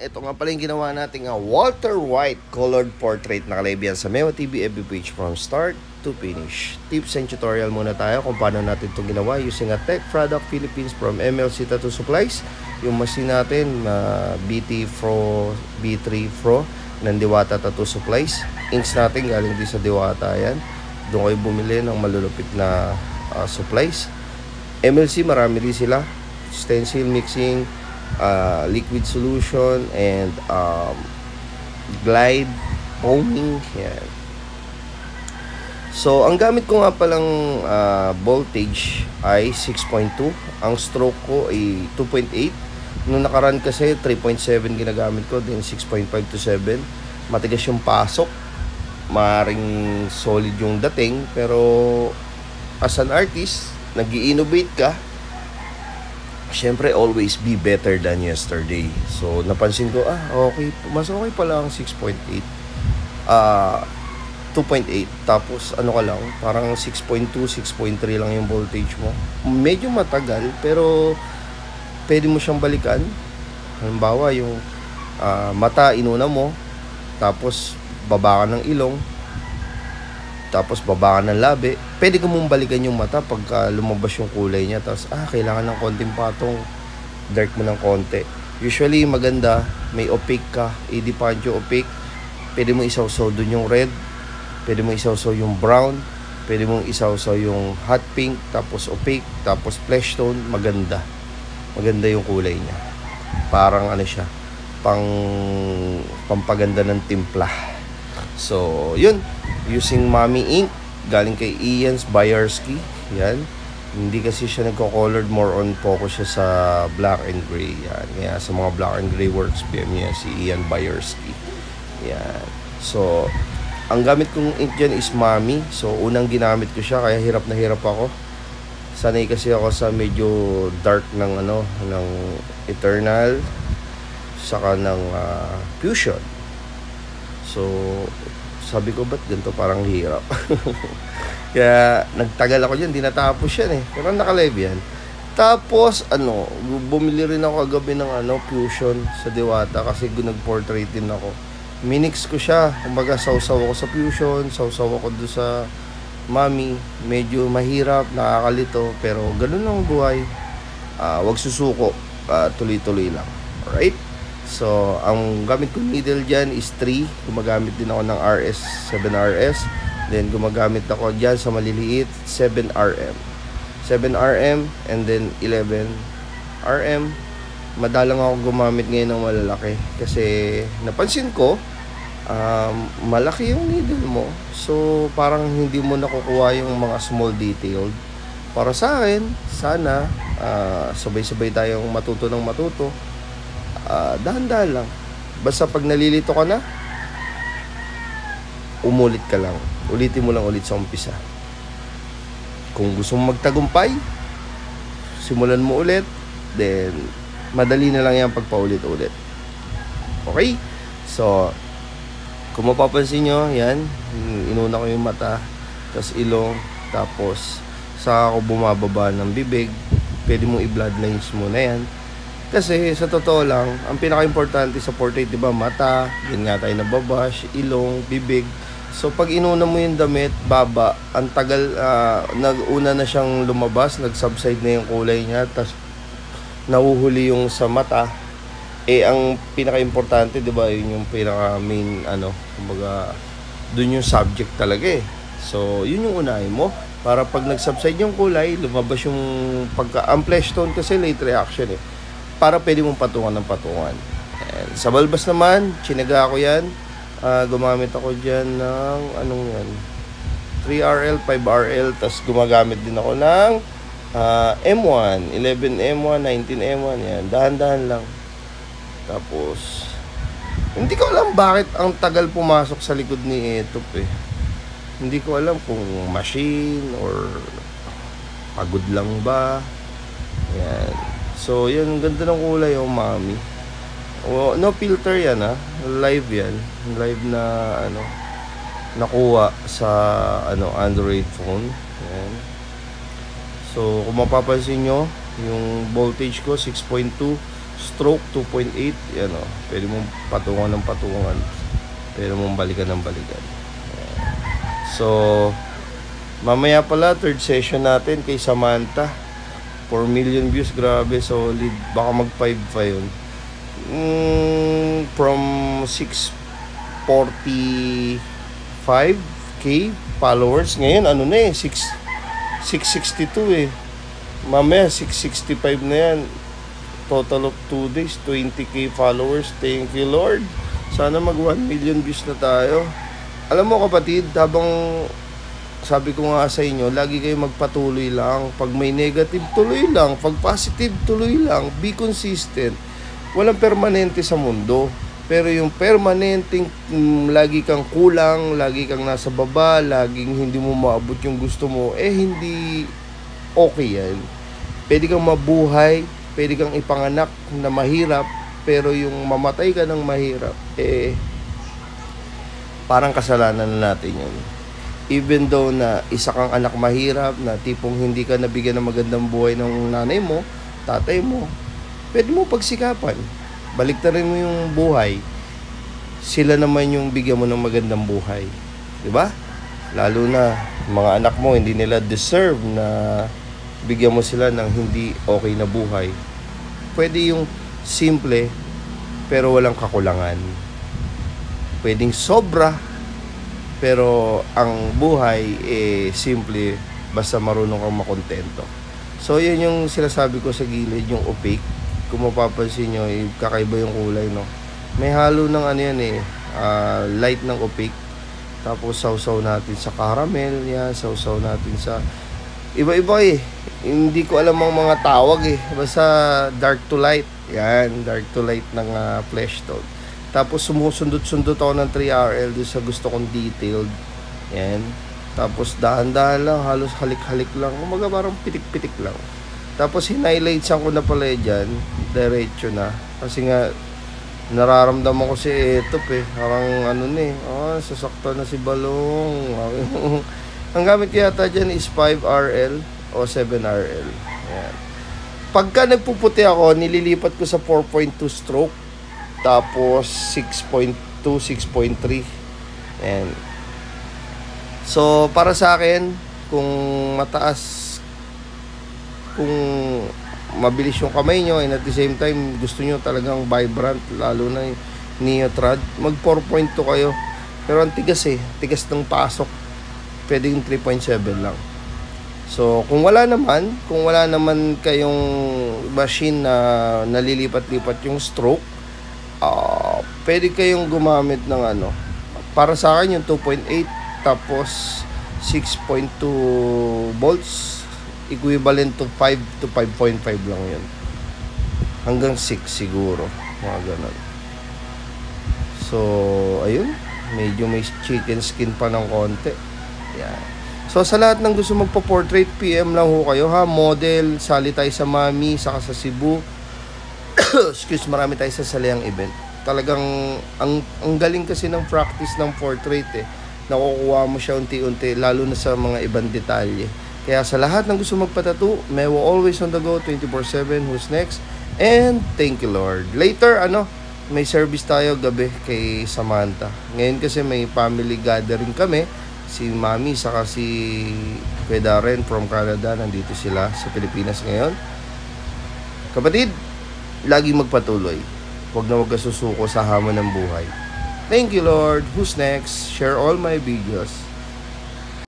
ito nga pala yung ginawa nating Walter White colored portrait na kalibyan sa Meo TV FB page from start to finish. Tips and tutorial muna tayo kung paano natin itong ginawa using a Tech Product Philippines from MLC Tattoo Supplies. Yung machine natin na BT Pro B3 Pro ng Diwata Tattoo Supplies. Inks natin galing din sa Diwata yan. Doon kayo bumili ng malulupit na supplies. MLC marami din sila. Stencil mixing, liquid solution, and glide foaming. Yan. So ang gamit ko nga palang voltage ay 6.2. Ang stroke ko ay 2.8. Nung nakaraan kasi 3.7 ginagamit ko, then 6.5 to 7. Matigas yung pasok, maring solid yung dating, pero as an artist nag-i-innovate ka, syempre always be better than yesterday. So napansin ko, okay, mas okay pala ang 6.8, 2.8, tapos ano ka lang, parang 6.2, 6.3 lang yung voltage mo. Medyo matagal, pero pwede mo siyang balikan. Halimbawa yung mata inuna mo, tapos baba ka ng ilong, tapos baba ka ng labi, pwede ka mong balikan yung mata pagka lumabas yung kulay niya. Tapos kailangan ng konting patong, dark mo ng konti. Usually maganda, may opaque ka, AD Pancho opaque. Pwede mo isawsaw dun yung red, pwede mo isawsaw yung brown, pwede mong isawsaw yung hot pink, tapos opaque, tapos flesh tone. Maganda yung kulay niya. Parang ano siya, pampaganda ng timpla. So yun, using Mami ink galing kay Ian's Bayarski. Yan, hindi kasi siya nagko-colored, more on focus siya sa black and gray. Yan, kaya sa mga black and gray works, PM niya si Ian Bayarski. Yan, so ang gamit kong ink dyan is Mami. So unang ginamit ko siya, kaya hirap na hirap ako. Sanay kasi ako sa medyo dark ng ng Eternal, saka ng Fusion. So sabi ko, ba't ganito parang hirap? Kaya nagtagal ako dyan, di natapos yan eh. Pero nakalive yan. Tapos bumili rin ako kagabi ng Fusion sa Diwata kasi nag-portrait din ako. Minix ko siya, kumbaga sausaw ako sa Fusion, sausaw ako doon sa Mami. Medyo mahirap, nakakalito, pero ganun lang buhay. Wag susuko, tuloy-tuloy lang. Alright? So, ang gamit kong needle dyan is 3. Gumagamit din ako ng RS, 7RS. Then, gumagamit ako dyan sa maliliit, 7RM. 7RM and then 11RM. Madalang ako gumamit ngayon ng malalaki. Kasi, napansin ko, malaki yung needle mo. So, parang hindi mo nakukuha yung mga small detailed. Para sa akin, sana, sabay-sabay tayong matuto. Dahan-dahan lang. Basta pag nalilito ka na, umulit ka lang. Ulitin mo lang ulit sa umpisa. Kung gusto mong magtagumpay, simulan mo ulit. Then, madali na lang yan pagpaulit-ulit. Okay? So, kung mapapansin nyo, yan, inuna ko yung mata, tapos ilong, tapos saka ako bumababa ng bibig. Pwede mong i-bloodlines muna yan. Kasi sa totoo lang, ang pinaka-importante sa portrait, di ba, mata, yun nga tayo nababash, ilong, bibig. So pag inuna mo yung damit, baba, ang tagal, nag-una na siyang lumabas, nag-subside na yung kulay niya, tapos nahuhuli yung sa mata. Ang pinaka-importante, di ba, yun yung pinaka-main, kumbaga, dun yung subject talaga eh. So yun yung unahin mo, para pag nag-subside yung kulay, lumabas yung ang flesh tone kasi late reaction eh. Para pwede mong patungan ng patungan. And sa balbas naman, chinaga ko yan. Gumamit ako dyan ng, 3RL, 5RL. Tapos gumagamit din ako ng M1, 11M1, 19M1. Yan, dahan-dahan lang. Tapos, hindi ko alam bakit ang tagal pumasok sa likod ni Etop eh. Hindi ko alam kung machine or pagod lang ba. Yan. So, yun, ganda ng kulay yung Mami. No filter yan live yan. Live na nakuha sa Android phone. Yan. So kung mapapansin nyo, yung voltage ko 6.2, Stroke 2.8. Yan o. Pwede mong patungan ng patungan. Pwede mong balikan ng balikan. So, mamaya pala, third session natin kay Samantha. 4 million views. Grabe, solid. Baka mag 5 pa yun. From 645k followers. Ngayon, ano na eh, 662 eh. Mamaya, 665 na yan. Total of 2 days, 20k followers. Thank you, Lord. Sana mag 1 million views na tayo. Alam mo kapatid, habang sabi ko nga sa inyo, lagi kayo magpatuloy lang. Pag may negative, tuloy lang. Pag positive, tuloy lang. Be consistent. Walang permanente sa mundo. Pero yung permanenteng lagi kang kulang, lagi kang nasa baba, laging hindi mo maabot yung gusto mo, eh hindi okay yan. Pwede kang mabuhay, pwede kang ipanganak na mahirap, pero yung mamatay ka ng mahirap, eh parang kasalanan na natin yun. Even though na isa kang anak mahirap, na tipong hindi ka nabigyan ng magandang buhay ng nanay mo, tatay mo, pwede mo pagsikapan. Baliktarin mo yung buhay. Sila naman yung bigyan mo ng magandang buhay. 'Di ba? Lalo na mga anak mo, hindi nila deserve na bigyan mo sila ng hindi okay na buhay. Pwede yung simple pero walang kakulangan. Pwedeng sobra pero ang buhay simple basta marunong kang makontento. So yun yung sinasabi ko sa gilid, yung opaque. Kung mapapansin nyo, kakaiba yung kulay, no? May halo ng ano yan light ng opaque. Tapos sausaw natin sa caramel, yan, sausaw natin sa iba-iba Hindi ko alam ang mga tawag Basta dark to light. Yan, dark to light ng flesh tone. Tapos sumusundot-sundot ako ng 3RL doon sa gusto kong detailed. Yan. Tapos dahan-dahan lang, halos halik-halik lang. Kumaga parang pitik-pitik lang. Tapos hinighlights ko na pala dyan. Diretso na. Kasi nga, nararamdaman ko si Etop Parang ano sasaktan na si Balong. Ang gamit yata dyan is 5RL o 7RL. Ayan. Pagka nagpuputi ako, nililipat ko sa 4.2 stroke. Tapos 6.2, 6.3. Ayan. So, para sa akin, kung mataas, kung mabilis yung kamay nyo and at the same time gusto nyo talagang vibrant, lalo na yung Neotrad, mag 4.2 kayo. Pero ang tigas tigas ng pasok, pwedeng 3.7 lang. So kung wala naman kayong machine na nalilipat-lipat yung stroke, pwede kayong gumamit ng para sa akin yung 2.8 tapos 6.2 volts, equivalent to 5 to 5.5 lang yun. Hanggang 6 siguro. Mga ganun. So, ayun. Medyo may chicken skin pa ng konti. Yan. So, sa lahat ng gusto magpa-portrait, PM lang ho kayo ha. Model, sali tayo sa Mami, saka sa Cebu. Excuse, marami tayo sa Saliang event. Talagang, ang galing kasi ng practice ng portrait Nakukuha mo siya unti-unti, lalo na sa mga ibang detalye. Kaya sa lahat ng gusto magpatattoo, Mewo always on the go, 24/7. Who's next? And thank you, Lord. Later, may service tayo gabi kay Samantha. Ngayon kasi may family gathering kami. Si Mami saka si Kuya Darren from Canada, nandito sila sa Pilipinas ngayon. Kapatid, lagi magpatuloy. Huwag na huwag ka susuko sa hamon ng buhay. Thank you, Lord. Who's next? Share all my videos.